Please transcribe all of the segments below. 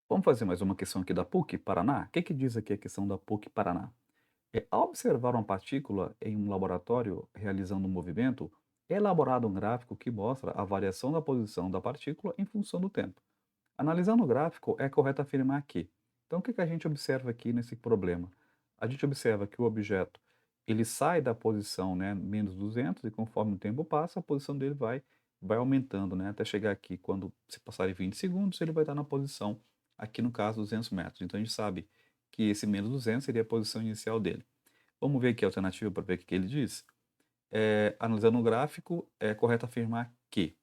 Vamos fazer mais uma questão aqui da PUC Paraná? O que que diz aqui a questão da PUC Paraná? Ao observar uma partícula em um laboratório realizando um movimento, é elaborado um gráfico que mostra a variação da posição da partícula em função do tempo. Analisando o gráfico, é correto afirmar que. Então, o que que a gente observa aqui nesse problema? A gente observa que o objeto ele sai da posição, né, menos 200 e conforme o tempo passa, a posição dele vai aumentando, né, até chegar aqui, quando se passarem 20 segundos, ele vai estar na posição, aqui no caso, 200 metros. Então, a gente sabe que esse menos 200 seria a posição inicial dele. Vamos ver aqui a alternativa para ver o que que ele diz? Analisando o gráfico, é correto afirmar que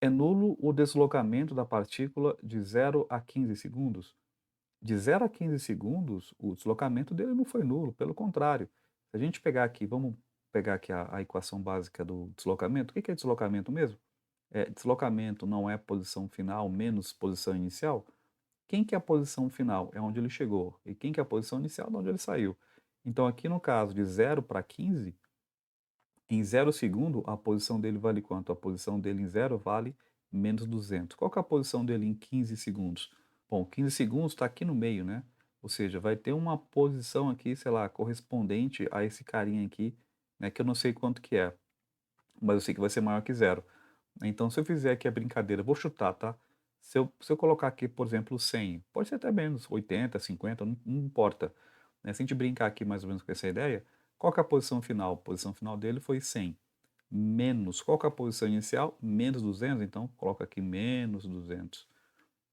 é nulo o deslocamento da partícula de 0 a 15 segundos. De 0 a 15 segundos, o deslocamento dele não foi nulo, pelo contrário. Se a gente pegar aqui, vamos pegar aqui a equação básica do deslocamento. O que que é deslocamento mesmo? Deslocamento não é posição final menos posição inicial? Quem que é a posição final? É onde ele chegou. E quem que é a posição inicial? De onde ele saiu. Então, aqui no caso de 0 para 15, em 0 segundo, a posição dele vale quanto? A posição dele em 0 vale menos 200. Qual que é a posição dele em 15 segundos? Bom, 15 segundos está aqui no meio, né? Ou seja, vai ter uma posição aqui, sei lá, correspondente a esse carinha aqui, né? Que eu não sei quanto que é, mas eu sei que vai ser maior que 0. Então, se eu fizer aqui a brincadeira, vou chutar, tá? Se eu colocar aqui, por exemplo, 100, pode ser até menos, 80, 50, não importa. Né? Se a gente brincar aqui mais ou menos com essa ideia, qual que é a posição final? A posição final dele foi 100. Menos, qual que é a posição inicial? Menos 200, então coloca aqui menos 200.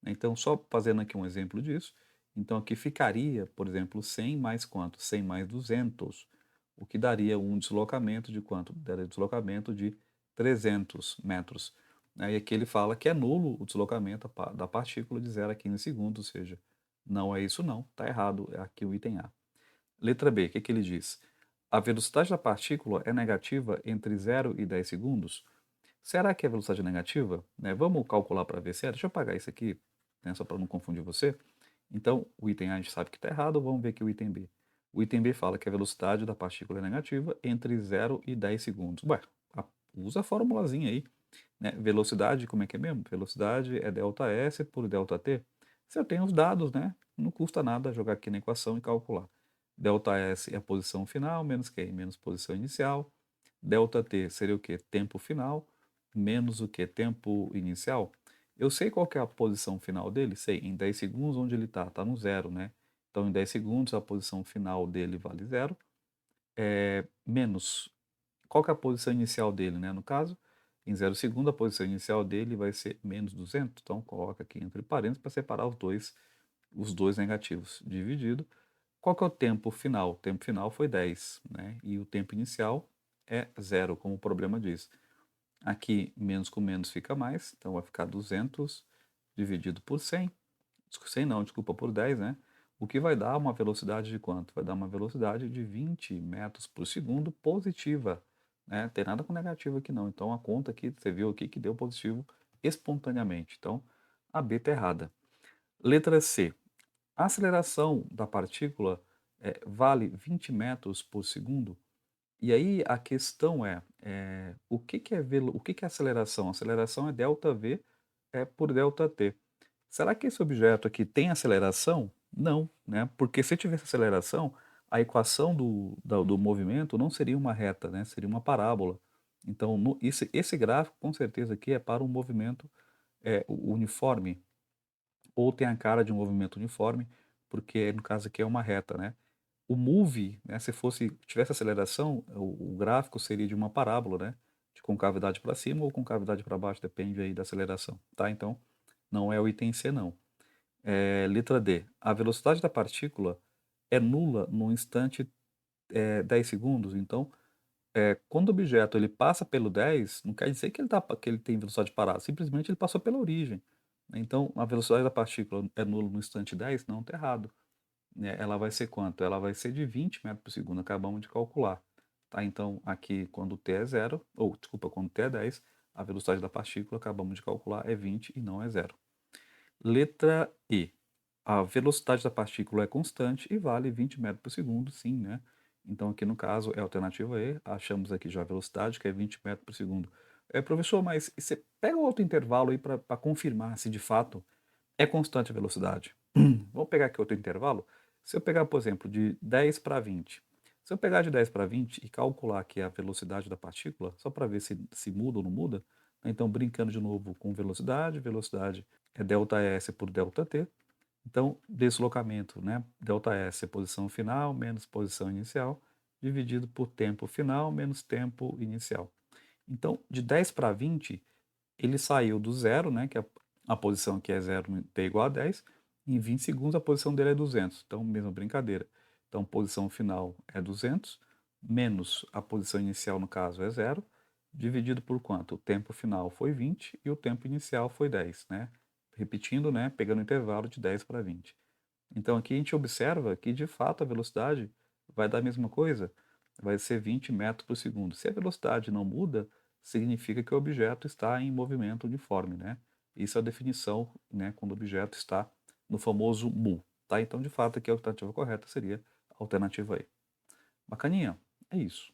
Então, só fazendo aqui um exemplo disso, então aqui ficaria, por exemplo, 100 mais quanto? 100 mais 200, o que daria um deslocamento de quanto? Daria um deslocamento de 300 metros. Né? E aqui ele fala que é nulo o deslocamento da partícula de 0 a 15 segundos, ou seja, não é isso não, está errado, é aqui o item A. Letra B, o que que ele diz? A velocidade da partícula é negativa entre 0 e 10 segundos? Será que a velocidade é negativa? Né, vamos calcular para ver se é. Deixa eu apagar isso aqui, né, só para não confundir você. Então, o item A a gente sabe que está errado, vamos ver aqui o item B. O item B fala que a velocidade da partícula é negativa entre 0 e 10 segundos. Ué, usa a formulazinha aí. Né? Velocidade, como é que é mesmo? Velocidade é ΔS por ΔT. Se eu tenho os dados, né? Não custa nada jogar aqui na equação e calcular. ΔS é a posição final, menos quem? Menos posição inicial. ΔT seria o quê? Tempo final, menos o quê? Tempo inicial. Eu sei qual que é a posição final dele? Sei, em 10 segundos onde ele está? Está no zero, né? Então, em 10 segundos, a posição final dele vale zero. Menos, qual que é a posição inicial dele, né? No caso, em 0 segundo, a posição inicial dele vai ser menos 200. Então, coloca aqui entre parênteses para separar os dois negativos. Dividido. Qual que é o tempo final? O tempo final foi 10, né? E o tempo inicial é zero, como o problema diz. Aqui, menos com menos fica mais, então vai ficar 200 dividido por 100. 100 não, desculpa, por 10, né? O que vai dar uma velocidade de quanto? Vai dar uma velocidade de 20 metros por segundo positiva, né? Tem nada com negativo aqui não. Então a conta aqui, você viu aqui que deu positivo espontaneamente. Então a B está errada. Letra C. A aceleração da partícula vale 20 metros por segundo? E aí a questão o que que é o que que é aceleração? Aceleração é ΔV por ΔT. Será que esse objeto aqui tem aceleração? Não, né? Porque se tivesse aceleração, a equação do movimento não seria uma reta, né? Seria uma parábola. Então, esse gráfico, com certeza, aqui é para um movimento uniforme, ou tem a cara de um movimento uniforme, porque no caso aqui é uma reta, né? O move, né, se tivesse aceleração, o gráfico seria de uma parábola, né? De concavidade para cima ou concavidade para baixo, depende aí da aceleração, tá? Então, não é o item C, não. Letra D. A velocidade da partícula é nula no instante 10 segundos. Então, quando o objeto ele passa pelo 10, não quer dizer que ele tem velocidade parada, simplesmente ele passou pela origem. Então, a velocidade da partícula é nula no instante 10? Não, está errado. Ela vai ser quanto? Ela vai ser de 20 metros por segundo, acabamos de calcular. Tá? Então, aqui, quando t é zero, ou desculpa, quando t é 10, a velocidade da partícula, acabamos de calcular, é 20 e não é zero. Letra E. A velocidade da partícula é constante e vale 20 metros por segundo, sim, né? Então, aqui no caso, é a alternativa E. Achamos aqui já a velocidade, que é 20 metros por segundo. Professor, mas você pega outro intervalo aí para confirmar se de fato É constante a velocidade. Vamos pegar aqui outro intervalo. Se eu pegar, por exemplo, de 10 para 20. Se eu pegar de 10 para 20 e calcular aqui a velocidade da partícula, só para ver se muda ou não muda, né, então brincando de novo com velocidade, velocidade é ΔS por ΔT. Então, deslocamento, né? ΔS é posição final menos posição inicial, dividido por tempo final menos tempo inicial. Então, de 10 para 20, ele saiu do zero, né, que a posição aqui é zero, t igual a 10, em 20 segundos a posição dele é 200, então mesma brincadeira. Então posição final é 200, menos a posição inicial no caso é zero, dividido por quanto? O tempo final foi 20 e o tempo inicial foi 10, né? Repetindo, né, pegando o intervalo de 10 para 20. Então aqui a gente observa que de fato a velocidade vai dar a mesma coisa, vai ser 20 metros por segundo. Se a velocidade não muda, significa que o objeto está em movimento uniforme, né? Isso é a definição, né, quando o objeto está no famoso mu, tá? Então de fato aqui a alternativa correta seria a alternativa E. Bacaninha, é isso.